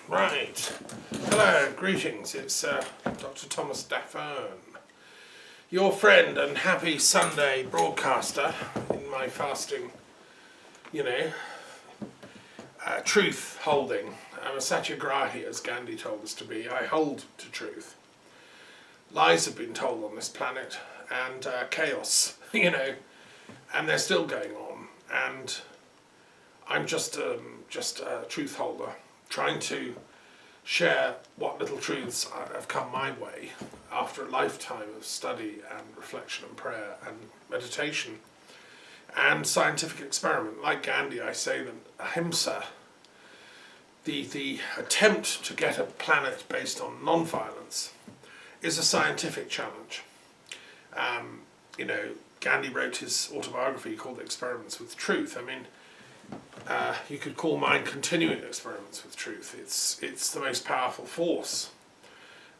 Right. Hello, greetings. It's Dr. Thomas Daffern, your friend and happy Sunday broadcaster in my fasting, truth holding. I'm a satyagrahi, as Gandhi told us to be. I hold to truth. Lies have been told on this planet, and chaos, and they're still going on. And I'm just a truth holder, trying to share what little truths have come my way after a lifetime of study and reflection and prayer and meditation and scientific experiment. Like Gandhi, I say that ahimsa, the attempt to get a planet based on non-violence, is a scientific challenge. Gandhi wrote his autobiography called Experiments with Truth. I mean, you could call mine Continuing Experiments with Truth. It's the most powerful force.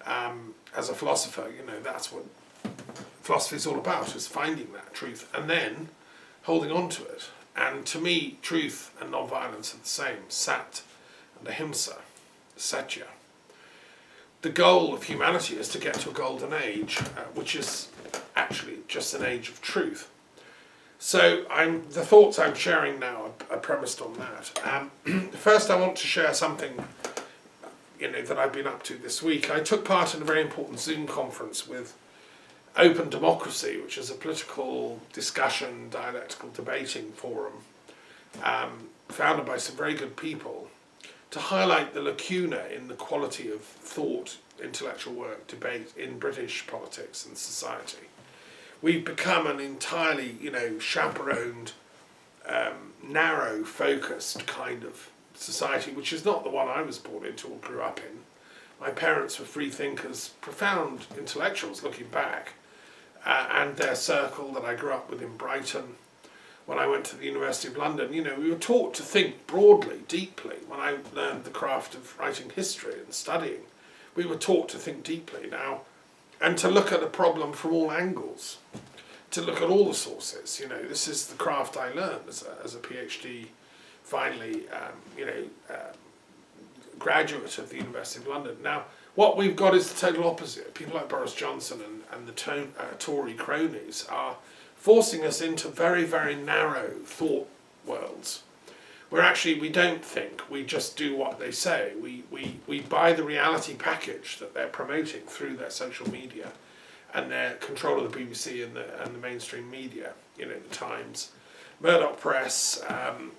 As a philosopher, that's what philosophy is all about, is finding that truth and then holding on to it. And to me, truth and non-violence are the same. Sat and ahimsa, satya. The goal of humanity is to get to a golden age, which is actually just an age of truth. So the thoughts I'm sharing now are premised on that. First, I want to share something, that I've been up to this week. I took part in a very important Zoom conference with Open Democracy, which is a political discussion, dialectical debating forum, founded by some very good people, to highlight the lacuna in the quality of thought, intellectual work, debate in British politics and society. We've become an entirely, chaperoned, narrow-focused kind of society, which is not the one I was born into or grew up in. My parents were free thinkers, profound intellectuals looking back, and their circle that I grew up with in Brighton. When I went to the University of London, we were taught to think broadly, deeply. When I learned the craft of writing history and studying, we were taught to think deeply now, and to look at a problem from all angles, to look at all the sources. This is the craft I learned as a PhD, finally, graduate of the University of London. Now, what we've got is the total opposite. People like Boris Johnson and the Tory cronies are forcing us into very, very narrow thought worlds, where actually we don't think, we just do what they say. We buy the reality package that they're promoting through their social media and their control of the BBC and the mainstream media, the Times, Murdoch Press,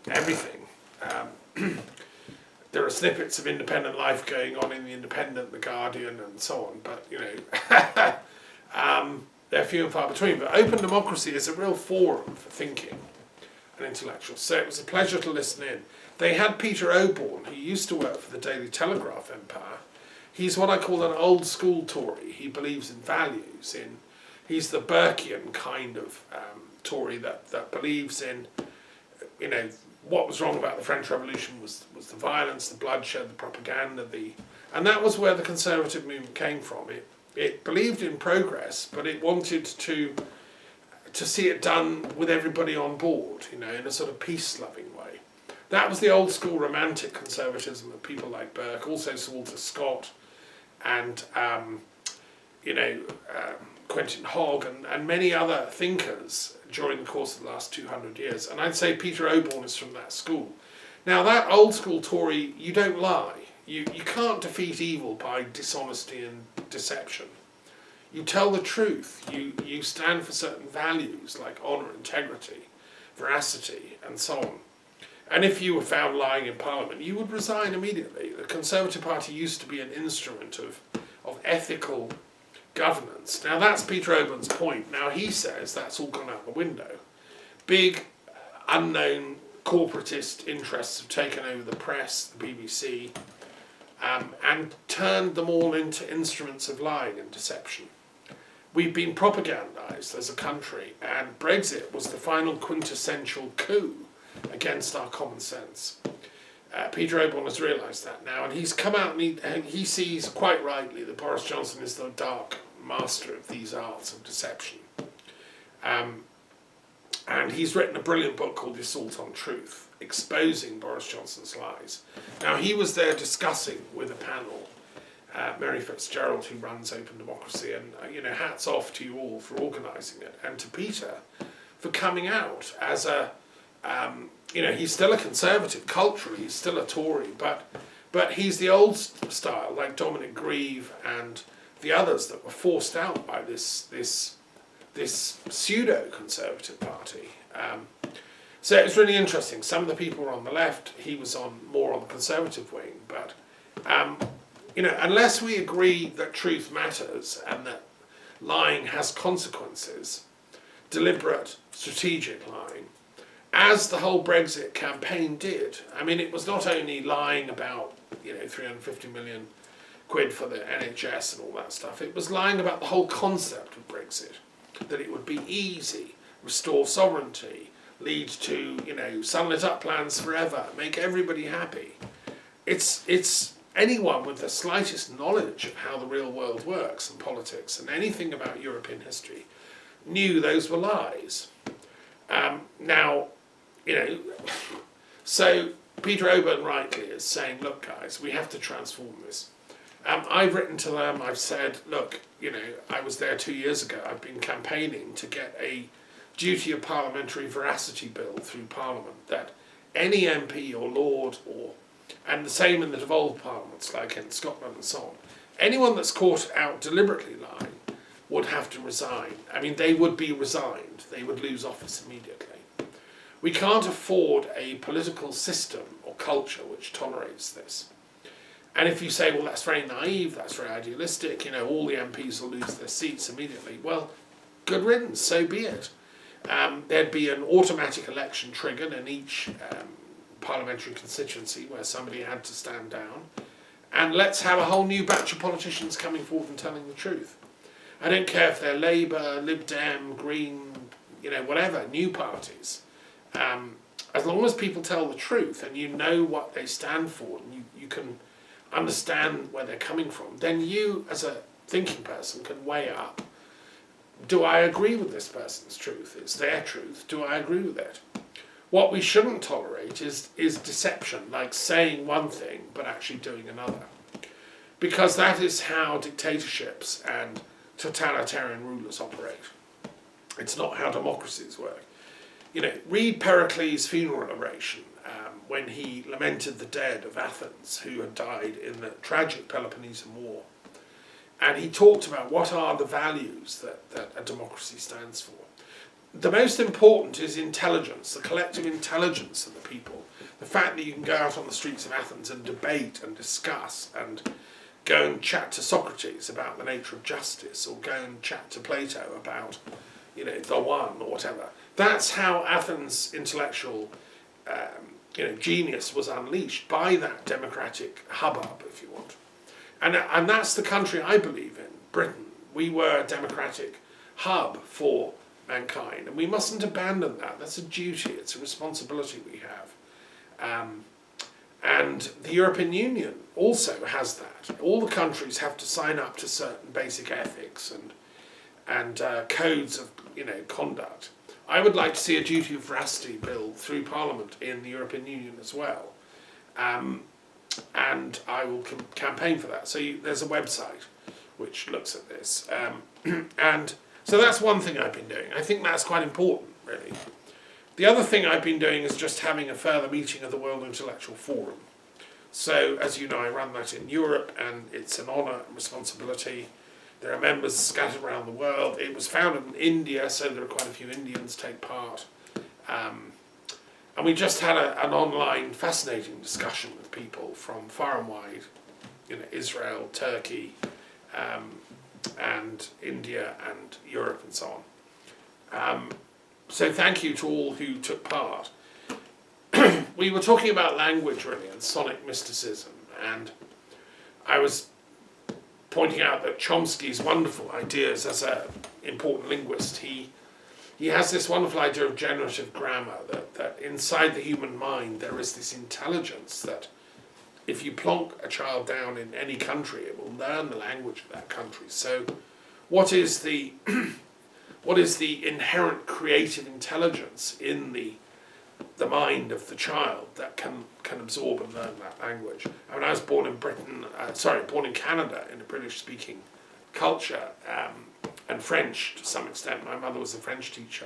everything. There are snippets of independent life going on in the Independent, the Guardian, and so on, but they're few and far between. But Open Democracy is a real forum for thinking and intellectuals. So it was a pleasure to listen in. They had Peter Oborne, who used to work for the Daily Telegraph empire. He's what I call an old school Tory. He believes in values. He's the Burkean kind of Tory that believes in, what was wrong about the French Revolution was the violence, the bloodshed, the propaganda, and that was where the conservative movement came from. It believed in progress, but it wanted to see it done with everybody on board, in a sort of peace-loving way. That was the old school romantic conservatism of people like Burke, also Sir Walter Scott, and Quentin Hogg, and many other thinkers during the course of the last 200 years. And I'd say Peter Oborne is from that school. Now, that old school Tory, you don't lie. You can't defeat evil by dishonesty and deception. You tell the truth. You stand for certain values like honour, integrity, veracity, and so on. And if you were found lying in Parliament, you would resign immediately. The Conservative Party used to be an instrument of ethical governance. Now that's Peter Oborne's point. Now he says that's all gone out the window. Big, unknown corporatist interests have taken over the press, the BBC, and turned them all into instruments of lying and deception. We've been propagandized as a country, and Brexit was the final quintessential coup against our common sense. Peter Oborne has realised that now, and he's come out and he sees quite rightly that Boris Johnson is the dark master of these arts of deception. And he's written a brilliant book called The Assault on Truth, exposing Boris Johnson's lies. Now, he was there discussing with a panel, Mary Fitzgerald, who runs Open Democracy, and hats off to you all for organising it, and to Peter for coming out as a, he's still a conservative culturally, he's still a Tory, but he's the old style, like Dominic Grieve and the others that were forced out by this pseudo-conservative party. So it was really interesting. Some of the people were on the left, he was more on the conservative wing, but unless we agree that truth matters and that lying has consequences, deliberate, strategic lying, as the whole Brexit campaign did. I mean, it was not only lying about 350 million quid for the NHS and all that stuff, it was lying about the whole concept of Brexit, that it would be easy, restore sovereignty, lead to sunlit uplands forever, make everybody happy. It's anyone with the slightest knowledge of how the real world works and politics and anything about European history knew those were lies. So Peter Oberg rightly is saying, look guys, we have to transform this. I've written to them, I've said, look, I was there 2 years ago, I've been campaigning to get a duty of parliamentary veracity bill through Parliament, that any MP or Lord, and the same in the devolved parliaments like in Scotland and so on, anyone that's caught out deliberately lying would have to resign. I mean, they would be resigned, they would lose office immediately. We can't afford a political system or culture which tolerates this. And if you say, well, that's very naive, that's very idealistic, all the MPs will lose their seats immediately, well, good riddance, so be it. There'd be an automatic election triggered in each parliamentary constituency where somebody had to stand down, and let's have a whole new batch of politicians coming forward and telling the truth. I don't care if they're Labour, Lib Dem, Green, whatever, new parties. As long as people tell the truth and you know what they stand for and you can understand where they're coming from, then you as a thinking person can weigh up, do I agree with this person's truth? It's their truth. Do I agree with it? What we shouldn't tolerate is deception, like saying one thing but actually doing another. Because that is how dictatorships and totalitarian rulers operate. It's not how democracies work. Read Pericles' funeral oration when he lamented the dead of Athens who had died in the tragic Peloponnesian War. And he talked about what are the values that a democracy stands for. The most important is intelligence, the collective intelligence of the people. The fact that you can go out on the streets of Athens and debate and discuss and go and chat to Socrates about the nature of justice, or go and chat to Plato about, the one or whatever. That's how Athens' intellectual genius was unleashed, by that democratic hubbub, if you want. And that's the country I believe in, Britain. We were a democratic hub for mankind, and we mustn't abandon that. That's a duty, it's a responsibility we have. And the European Union also has that. All the countries have to sign up to certain basic ethics and codes of conduct. I would like to see a duty of veracity bill through Parliament in the European Union as well. And I will campaign for that. So there's a website which looks at this. And so that's one thing I've been doing. I think that's quite important, really. The other thing I've been doing is just having a further meeting of the World Intellectual Forum. So, as you know, I run that in Europe, and it's an honour and responsibility. There are members scattered around the world. It was founded in India, so there are quite a few Indians take part. And we just had an online fascinating discussion with people from far and wide, Israel, Turkey, and India and Europe and so on. So thank you to all who took part. We were talking about language really and sonic mysticism, and I was pointing out that Chomsky's wonderful ideas as an important linguist. He has this wonderful idea of generative grammar, that inside the human mind there is this intelligence that if you plonk a child down in any country, it will learn the language of that country. So what is the the inherent creative intelligence in the mind of the child that can absorb and learn that language. I mean, I was born in born in Canada in a British-speaking culture, and French to some extent. My mother was a French teacher.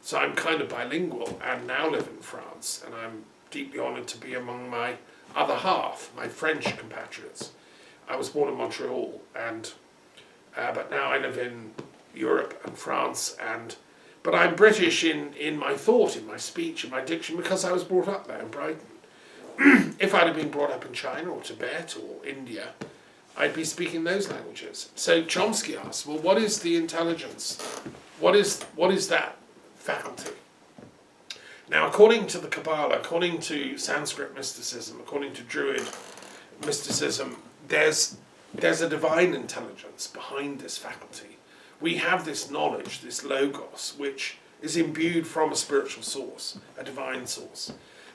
So I'm kind of bilingual and now live in France, and I'm deeply honoured to be among my other half, my French compatriots. I was born in Montreal, and but now I live in Europe and France, but I'm British in my thought, in my speech, in my diction, because I was brought up there in Brighton. If I'd have been brought up in China or Tibet or India, I'd be speaking those languages. So Chomsky asks, well, what is the intelligence? What is that faculty? Now, according to the Kabbalah, according to Sanskrit mysticism, according to Druid mysticism, there's a divine intelligence behind this faculty. We have this knowledge, this logos, which is imbued from a spiritual source, a divine source.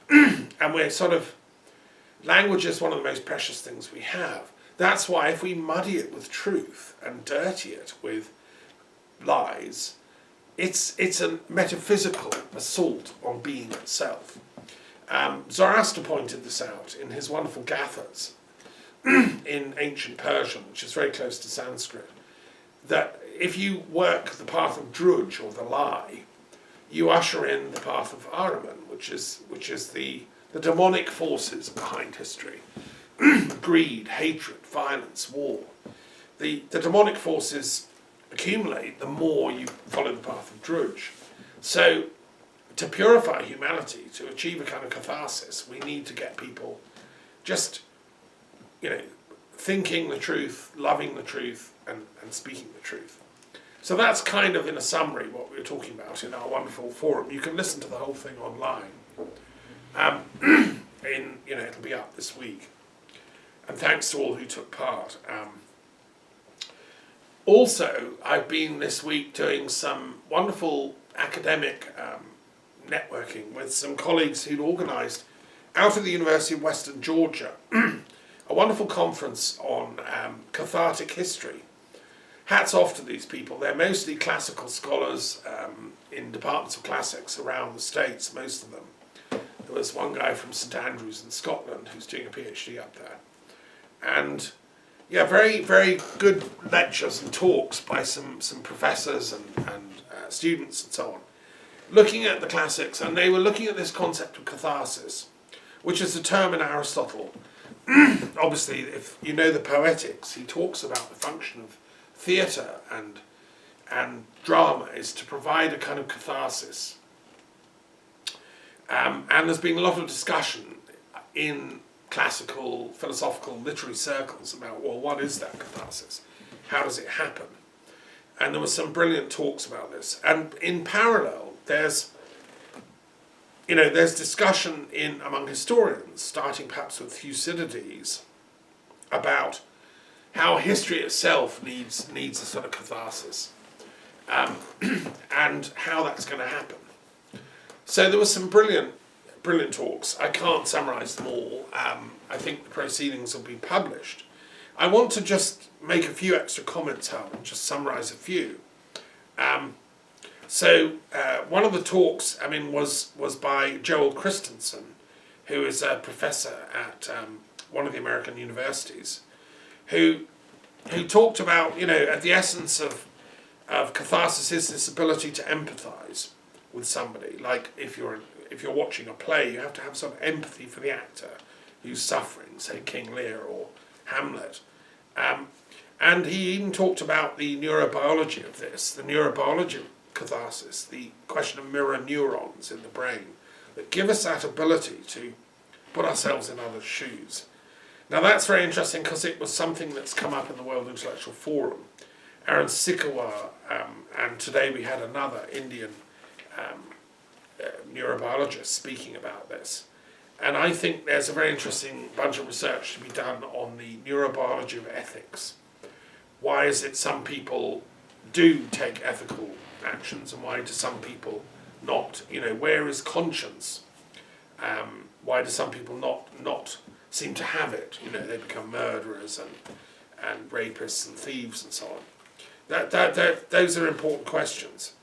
And we're language is one of the most precious things we have. That's why if we muddy it with truth and dirty it with lies, it's a metaphysical assault on being itself. Zoroaster pointed this out in his wonderful Gathas in ancient Persian, which is very close to Sanskrit, that if you work the path of Druj, or the lie, you usher in the path of Ahriman, which is the demonic forces behind history. Greed, hatred, violence, war. The demonic forces accumulate the more you follow the path of Druj. So to purify humanity, to achieve a kind of catharsis, we need to get people just, thinking the truth, loving the truth, and speaking the truth. So that's kind of, in a summary, what we were talking about in our wonderful forum. You can listen to the whole thing online. It'll be up this week. And thanks to all who took part. Also, I've been this week doing some wonderful academic networking with some colleagues who'd organised out of the University of Western Georgia a wonderful conference on Cathartic history. Hats off to these people. They're mostly classical scholars in departments of classics around the States, most of them. There was one guy from St Andrews in Scotland who's doing a PhD up there. And yeah, very, very good lectures and talks by some professors and students and so on, looking at the classics, and they were looking at this concept of catharsis, which is a term in Aristotle. Obviously, if you know the Poetics, he talks about the function of theatre and drama is to provide a kind of catharsis. And there's been a lot of discussion in classical, philosophical, literary circles about, well, what is that catharsis? How does it happen? And there were some brilliant talks about this. And in parallel, there's discussion among historians, starting perhaps with Thucydides, about how history itself needs a sort of catharsis, and how that's going to happen. So there were some brilliant talks. I can't summarise them all. I think the proceedings will be published. I want to just make a few extra comments, however, and just summarise a few. One of the talks, was by Joel Christensen, who is a professor at one of the American universities, who talked about, at the essence of catharsis is this ability to empathise with somebody. Like if you're watching a play, you have to have some empathy for the actor who's suffering, say King Lear or Hamlet. And he even talked about the neurobiology of this, the neurobiology of catharsis, the question of mirror neurons in the brain that give us that ability to put ourselves in others' shoes. Now that's very interesting because it was something that's come up in the World Intellectual Forum. Aaron Sikawa, and today we had another Indian neurobiologist speaking about this. And I think there's a very interesting bunch of research to be done on the neurobiology of ethics. Why is it some people do take ethical actions and why do some people not? Where is conscience? Why do some people not seem to have it? They become murderers and rapists and thieves and so on. Those are important questions.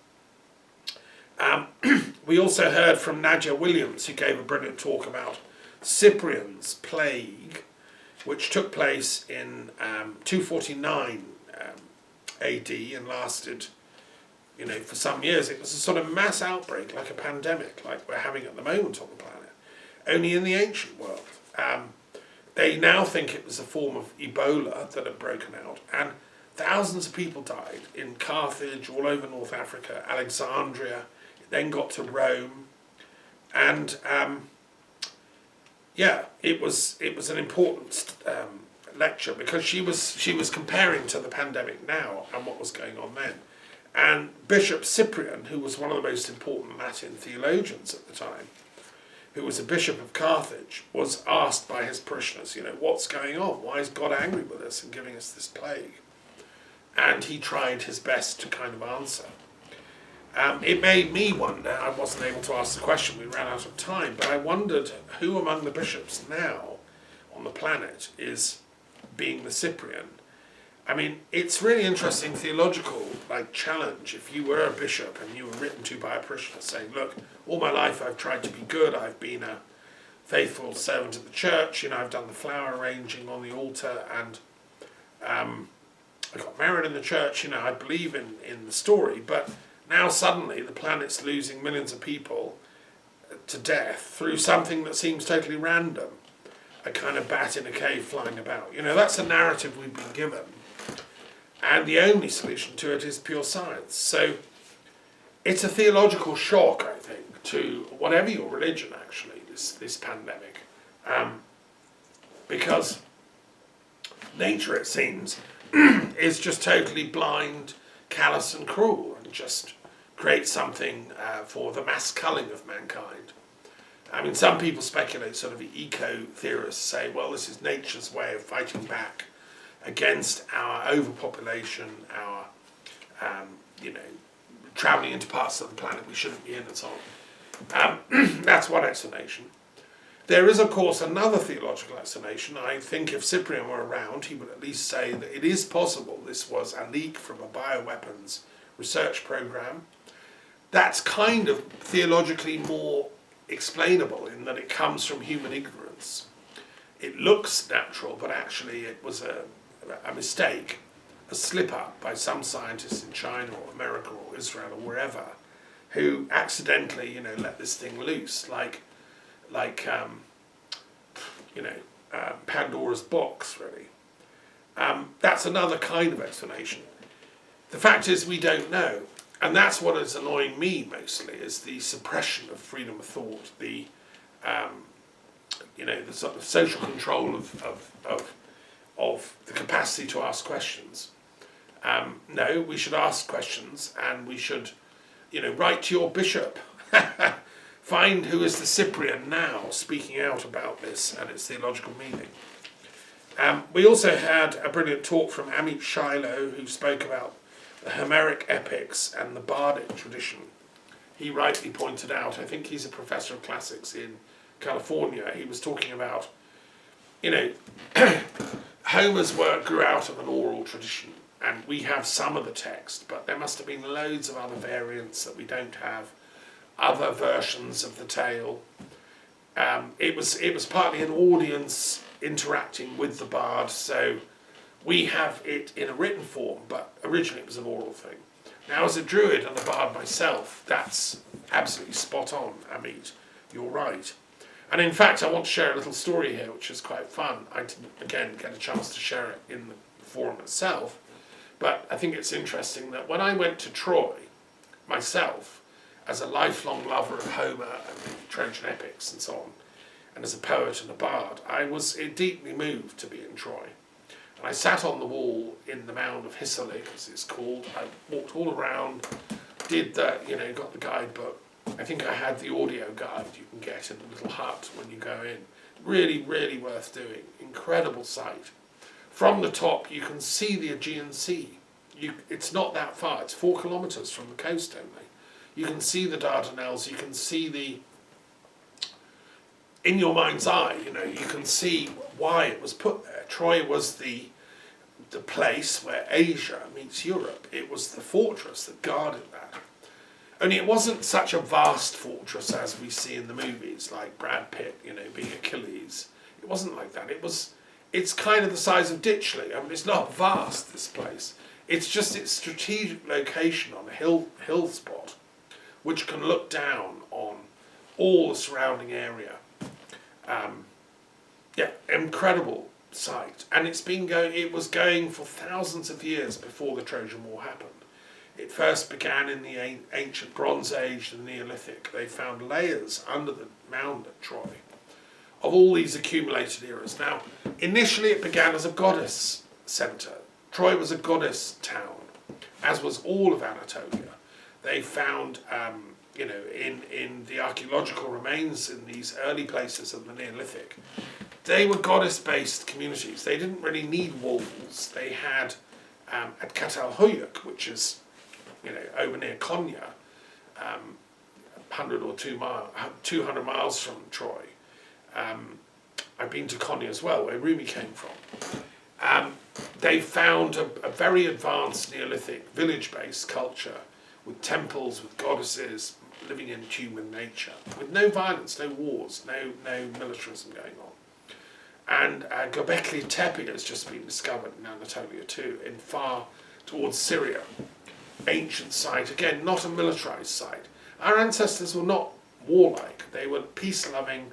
We also heard from Nadia Williams, who gave a brilliant talk about Cyprian's plague, which took place in 249 AD and lasted, for some years. It was a sort of mass outbreak, like a pandemic, like we're having at the moment on the planet, only in the ancient world. They now think it was a form of Ebola that had broken out, and thousands of people died in Carthage, all over North Africa, Alexandria. It then got to Rome, and it was an important lecture, because she was comparing to the pandemic now and what was going on then. And Bishop Cyprian, who was one of the most important Latin theologians at the time, who was a bishop of Carthage, was asked by his parishioners, what's going on? Why is God angry with us and giving us this plague? And he tried his best to kind of answer. It made me wonder, I wasn't able to ask the question, we ran out of time, but I wondered who among the bishops now on the planet is being the Cyprian. I mean, it's really interesting theological challenge if you were a bishop and you were written to by a parishioner saying, look, all my life I've tried to be good, I've been a faithful servant of the church, I've done the flower arranging on the altar, and I got married in the church, I believe in the story, but now suddenly the planet's losing millions of people to death through something that seems totally random, a kind of bat in a cave flying about. That's a narrative we've been given. And the only solution to it is pure science. So it's a theological shock, I think, to whatever your religion, actually, this pandemic. Because nature, it seems, is just totally blind, callous and cruel, and just creates something for the mass culling of mankind. I mean, some people speculate, sort of eco-theorists say, well, this is nature's way of fighting back against our overpopulation, our, travelling into parts of the planet we shouldn't be in and so on. That's one explanation. There is, of course, another theological explanation. I think if Cyprian were around, he would at least say that it is possible this was a leak from a bioweapons research program. That's kind of theologically more explainable in that it comes from human ignorance. It looks natural, but actually it was a mistake, a slip-up by some scientists in China or America or Israel or wherever, who accidentally, let this thing loose, like Pandora's box, really. That's another kind of explanation. The fact is we don't know, and that's what is annoying me mostly, is the suppression of freedom of thought, the sort of social control of the capacity to ask questions. No, we should ask questions, and we should, write to your bishop. Find who is the Cyprian now speaking out about this and its theological meaning. We also had a brilliant talk from Amit Shiloh, who spoke about the Homeric epics and the Bardic tradition. He rightly pointed out, I think he's a professor of classics in California, he was talking about, Homer's work grew out of an oral tradition, and we have some of the text, but there must have been loads of other variants that we don't have, other versions of the tale. It was partly an audience interacting with the bard, so we have it in a written form, but originally it was an oral thing. Now, as a druid and a bard myself, that's absolutely spot on, Amit. You're right. And in fact, I want to share a little story here, which is quite fun. I didn't, again, get a chance to share it in the forum itself, but I think it's interesting that when I went to Troy, myself, as a lifelong lover of Homer and the Trojan epics and so on, and as a poet and a bard, I was deeply moved to be in Troy. And I sat on the wall in the mound of Hissarlik, as it's called. I walked all around, did the, got the guidebook. I think I had the audio guide you can get in the little hut when you go in. Really, really worth doing. Incredible sight. From the top, you can see the Aegean Sea. It's not that far. It's 4 kilometres from the coast only. You can see the Dardanelles. You can see in your mind's eye, you can see why it was put there. Troy was the the place where Asia meets Europe. It was the fortress that guarded that. Only it wasn't such a vast fortress as we see in the movies, like Brad Pitt, you know, being Achilles. It wasn't like that. It's kind of the size of Ditchley. I mean, it's not vast, this place. It's just its strategic location on a hill spot, which can look down on all the surrounding area. Yeah, incredible site. And it was going for thousands of years before the Trojan War happened. It first began in the ancient Bronze Age, the Neolithic. They found layers under the mound at Troy of all these accumulated eras. Now, initially it began as a goddess centre. Troy was a goddess town, as was all of Anatolia. They found, you know, in the archaeological remains in these early places of the Neolithic, they were goddess-based communities. They didn't really need walls. They had, at Catalhoyuk, which is, you know, over near Konya, 100 or 200 miles from Troy. I've been to Konya as well, where Rumi came from. They found a very advanced Neolithic village-based culture with temples, with goddesses, living in human nature, with no violence, no wars, no militarism going on. And Göbekli Tepe has just been discovered in Anatolia too, in far towards Syria. Ancient site, again, not a militarized site. Our ancestors were not warlike, they were peace-loving,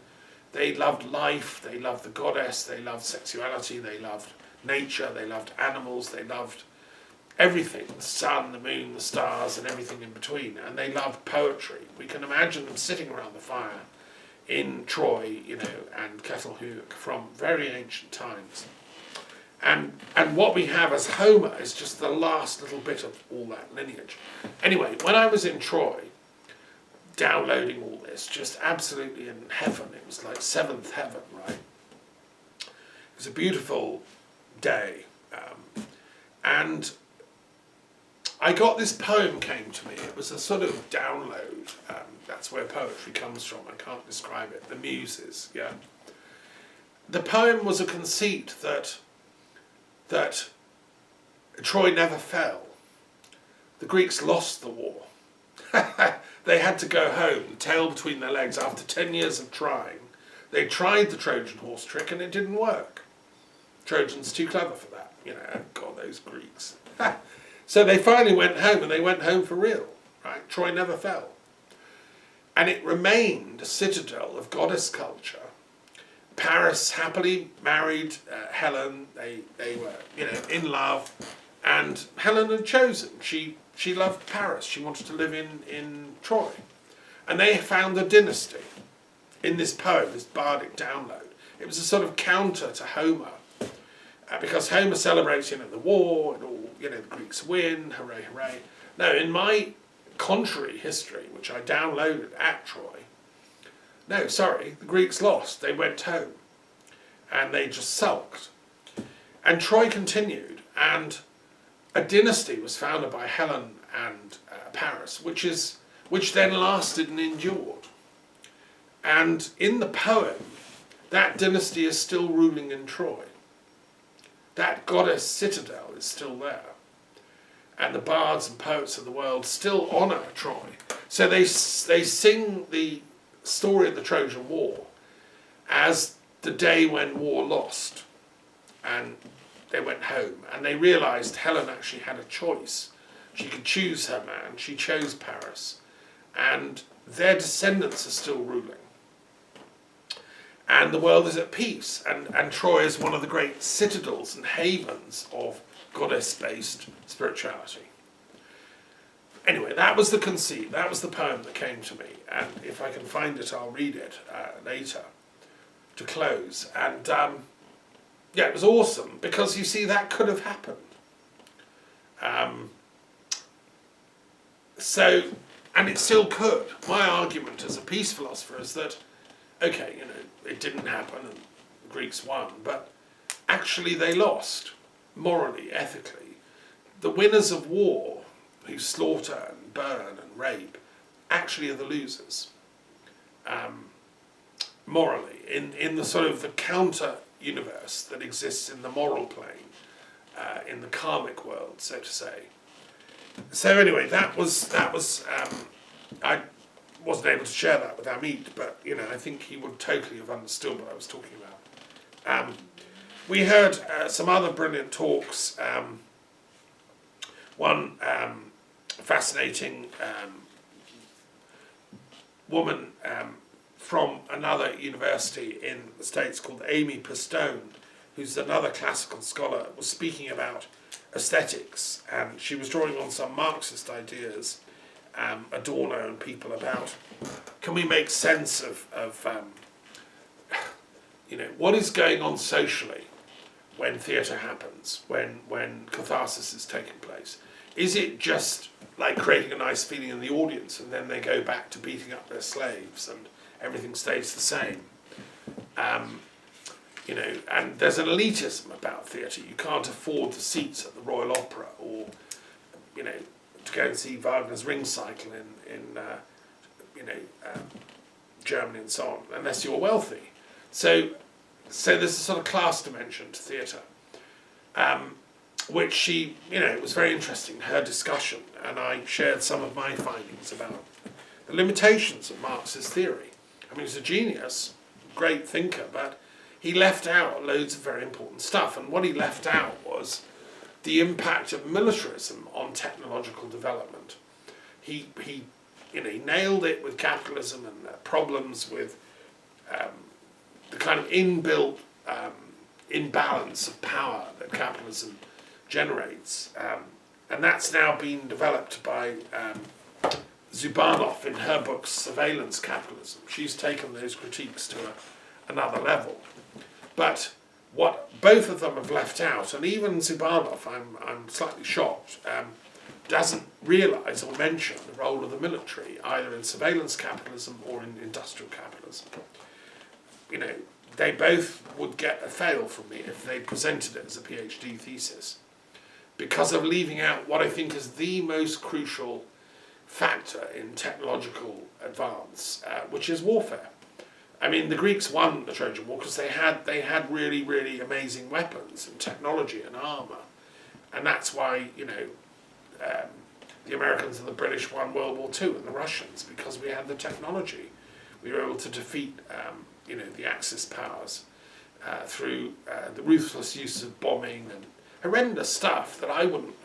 they loved life, they loved the goddess, they loved sexuality, they loved nature, they loved animals, they loved everything, the sun, the moon, the stars, and everything in between, and they loved poetry. We can imagine them sitting around the fire in Troy, you know, and Catalhoyuk from very ancient times. And what we have as Homer is just the last little bit of all that lineage. Anyway, when I was in Troy, downloading all this, just absolutely in heaven, it was like seventh heaven, right? It was a beautiful day. And I got this poem came to me. It was a sort of download. That's where poetry comes from. I can't describe it. The Muses, yeah. The poem was a conceit that Troy never fell. The Greeks lost the war. They had to go home, tail between their legs, after 10 years of trying. They tried the Trojan horse trick and it didn't work. Trojans too clever for that, you know, God, those Greeks. So they finally went home, and they went home for real, right? Troy never fell. And it remained a citadel of goddess culture. Paris happily married Helen. They were, you know, in love, and Helen had chosen. She loved Paris. She wanted to live in Troy, and they found a dynasty in this poem, this Bardic download. It was a sort of counter to Homer, because Homer celebrates, you know, the war and all, you know, the Greeks win, hooray, hooray. No, in my contrary history, which I downloaded at Troy, no, sorry, the Greeks lost. They went home, and they just sulked. And Troy continued, and a dynasty was founded by Helen and Paris, which then lasted and endured. And in the poem, that dynasty is still ruling in Troy. That goddess citadel is still there. And the bards and poets of the world still honour Troy. So they sing the story of the Trojan War as the day when war lost. And they went home. And they realised Helen actually had a choice. She could choose her man. She chose Paris. And their descendants are still ruling. And the world is at peace, and Troy is one of the great citadels and havens of goddess-based spirituality. Anyway, that was the conceit, that was the poem that came to me, and if I can find it, I'll read it later to close. And yeah, it was awesome, because you see, that could have happened. And it still could. My argument as a peace philosopher is that, okay, you know, it didn't happen and the Greeks won, but actually they lost, morally, ethically. The winners of war, who slaughter and burn and rape, actually are the losers. Morally, in the sort of the counter universe that exists in the moral plane, in the karmic world, so to say. So anyway, that was I wasn't able to share that with Amit, but I think he would totally have understood what I was talking about. We heard some other brilliant talks. One fascinating woman from another university in the States called Amy Pistone, who's another classical scholar, was speaking about aesthetics, and she was drawing on some Marxist ideas, Adorno and people, about can we make sense of what is going on socially when theatre happens, when catharsis is taking place. Is it just like creating a nice feeling in the audience and then they go back to beating up their slaves and everything stays the same? And there's an elitism about theatre. You can't afford the seats at the Royal Opera or, to go and see Wagner's Ring Cycle in Germany and so on, unless you're wealthy. So there's a sort of class dimension to theatre, which she, it was very interesting, her discussion, and I shared some of my findings about the limitations of Marx's theory. I mean, he's a genius, great thinker, but he left out loads of very important stuff, and what he left out was the impact of militarism on technological development. He nailed it with capitalism and problems with the kind of inbuilt imbalance of power that capitalism generates, and that's now been developed by Zubanov in her book Surveillance Capitalism. She's taken those critiques to another level. But what both of them have left out, and even Zubanov, I'm slightly shocked, doesn't realise or mention the role of the military, either in surveillance capitalism or in industrial capitalism. They both would get a fail from me if they presented it as a PhD thesis, because of leaving out what I think is the most crucial factor in technological advance, which is warfare. I mean, the Greeks won the Trojan War because they had really, really amazing weapons and technology and armour, and that's why the Americans and the British won World War II, and the Russians, because we had the technology. We were able to defeat the Axis powers through the ruthless use of bombing and horrendous stuff that I wouldn't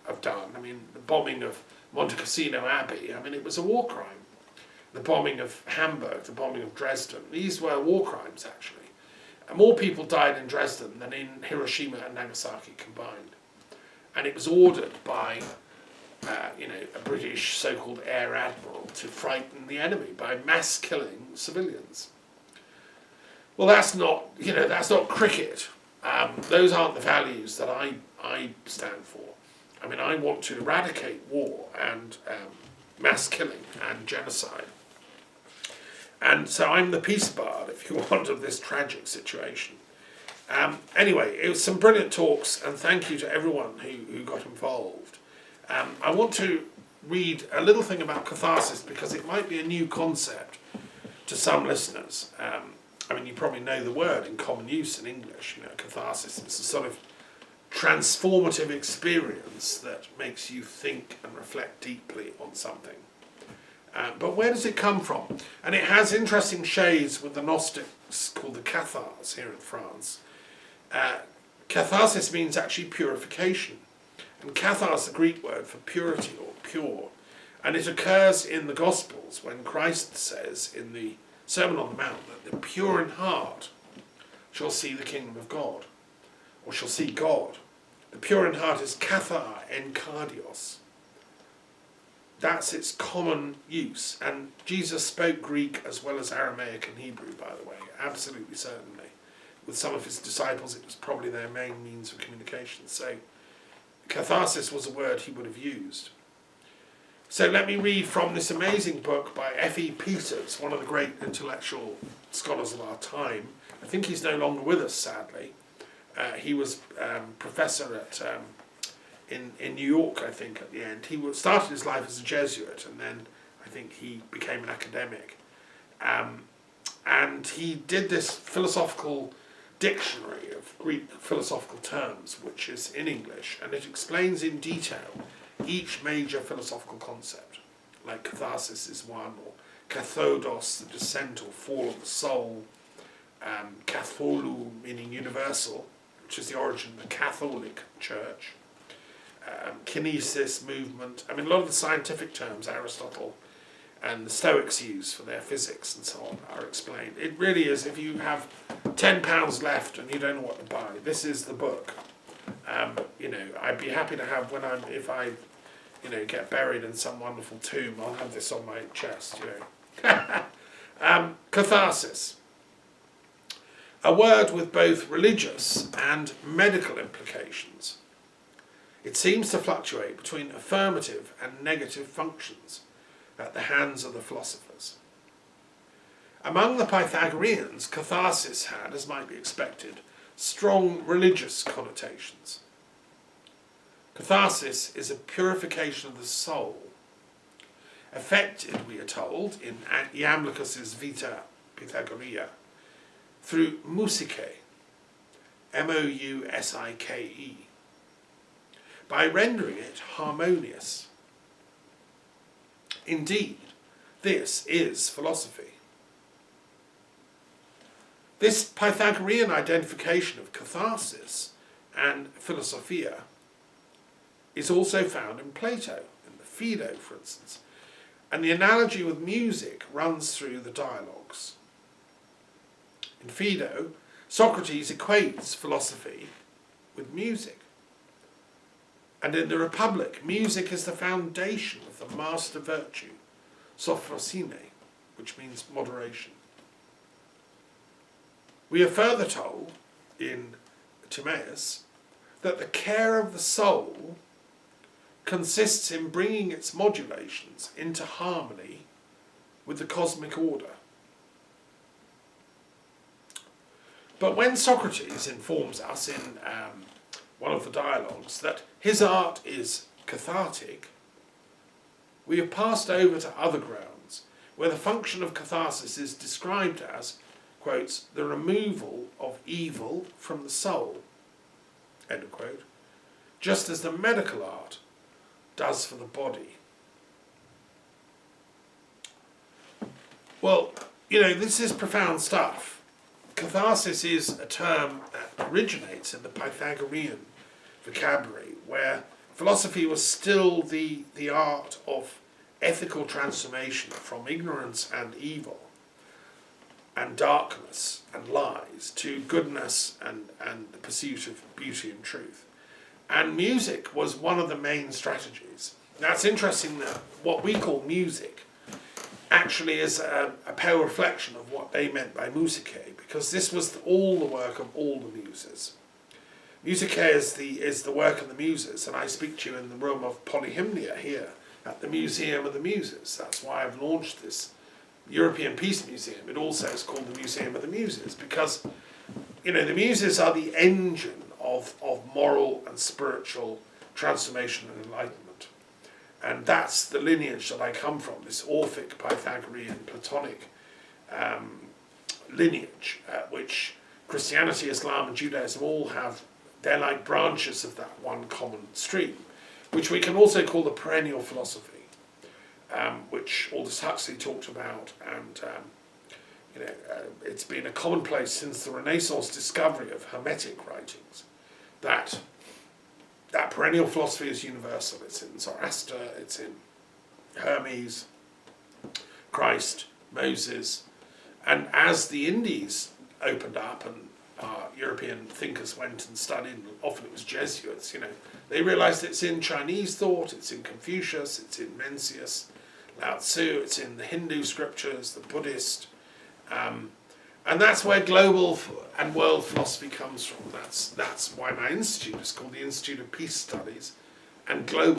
have done. I mean, the bombing of Monte Cassino Abbey, it was a war crime. The bombing of Hamburg, the bombing of Dresden, these were war crimes, actually. And more people died in Dresden than in Hiroshima and Nagasaki combined. And it was ordered by a British so-called air admiral to frighten the enemy by mass killing civilians. Well, that's not cricket. Those aren't the values that I stand for. I want to eradicate war and mass killing and genocide. And so I'm the peace bard, if you want, of this tragic situation. Anyway, it was some brilliant talks, and thank you to everyone who got involved. I want to read a little thing about catharsis because it might be a new concept to some listeners. You probably know the word in common use in English. Catharsis is a sort of transformative experience that makes you think and reflect deeply on something. But where does it come from? And it has interesting shades with the Gnostics called the Cathars here in France. Catharsis means actually purification. And cathars is the Greek word for purity or pure. And it occurs in the Gospels when Christ says in the Sermon on the Mount that the pure in heart shall see the kingdom of God, or shall see God. The pure in heart is kathar en kardios. That's its common use. And Jesus spoke Greek as well as Aramaic and Hebrew, by the way, absolutely certainly. With some of his disciples, it was probably their main means of communication. So catharsis was a word he would have used. So let me read from this amazing book by F.E. Peters, one of the great intellectual scholars of our time. I think he's no longer with us, sadly. He was professor at in New York, I think, at the end. He started his life as a Jesuit, and then I think he became an academic. And he did this philosophical dictionary of Greek philosophical terms, which is in English, and it explains in detail each major philosophical concept, like catharsis is one, or kathodos, the descent or fall of the soul, katholu, meaning universal, which is the origin of the Catholic Church, kinesis, movement. I mean, a lot of the scientific terms Aristotle and the Stoics use for their physics and so on are explained. It really is, if you have £10 left and you don't know what to buy, this is the book. You know, I'd be happy to have, if I get buried in some wonderful tomb, I'll have this on my chest, you know. Catharsis. A word with both religious and medical implications. It seems to fluctuate between affirmative and negative functions at the hands of the philosophers. Among the Pythagoreans, catharsis had, as might be expected, strong religious connotations. Catharsis is a purification of the soul, effected, we are told, in Iamblichus's Vita Pythagorea, through musike, M-O-U-S-I-K-E, by rendering it harmonious. Indeed, this is philosophy. This Pythagorean identification of catharsis and philosophia is also found in Plato, in the Phaedo, for instance, and the analogy with music runs through the dialogues. In Phaedo, Socrates equates philosophy with music. And in the Republic, music is the foundation of the master virtue, sophrosine, which means moderation. We are further told in Timaeus that the care of the soul consists in bringing its modulations into harmony with the cosmic order. But when Socrates informs us in one of the dialogues that his art is cathartic, we have passed over to other grounds where the function of catharsis is described as, quotes, the removal of evil from the soul, end of quote, just as the medical art does for the body. Well, you know, this is profound stuff. Catharsis is a term that originates in the Pythagorean vocabulary, where philosophy was still the art of ethical transformation from ignorance and evil and darkness and lies to goodness and the pursuit of beauty and truth. And music was one of the main strategies. Now it's interesting that what we call music actually is a pale reflection of what they meant by musike, because this was all the work of all the muses. Musike is the work of the muses, and I speak to you in the room of Polyhymnia here at the Museum of the Muses. That's why I've launched this European Peace Museum. It also is called the Museum of the Muses, because, you know, the muses are the engine of moral and spiritual transformation and enlightenment. And that's the lineage that I come from, this Orphic, Pythagorean, Platonic lineage, which Christianity, Islam and Judaism all have. They're like branches of that one common stream, which we can also call the perennial philosophy, which Aldous Huxley talked about, and it's been a commonplace since the Renaissance discovery of Hermetic writings, that perennial philosophy is universal. It's in Zoroaster, it's in Hermes, Christ, Moses, and as the Indies opened up and European thinkers went and studied, and often it was Jesuits, you know, they realized it's in Chinese thought, it's in Confucius, it's in Mencius, Lao Tzu, it's in the Hindu scriptures, the Buddhist, and that's where global and world philosophy comes from. That's why my institute is called the Institute of Peace Studies and Global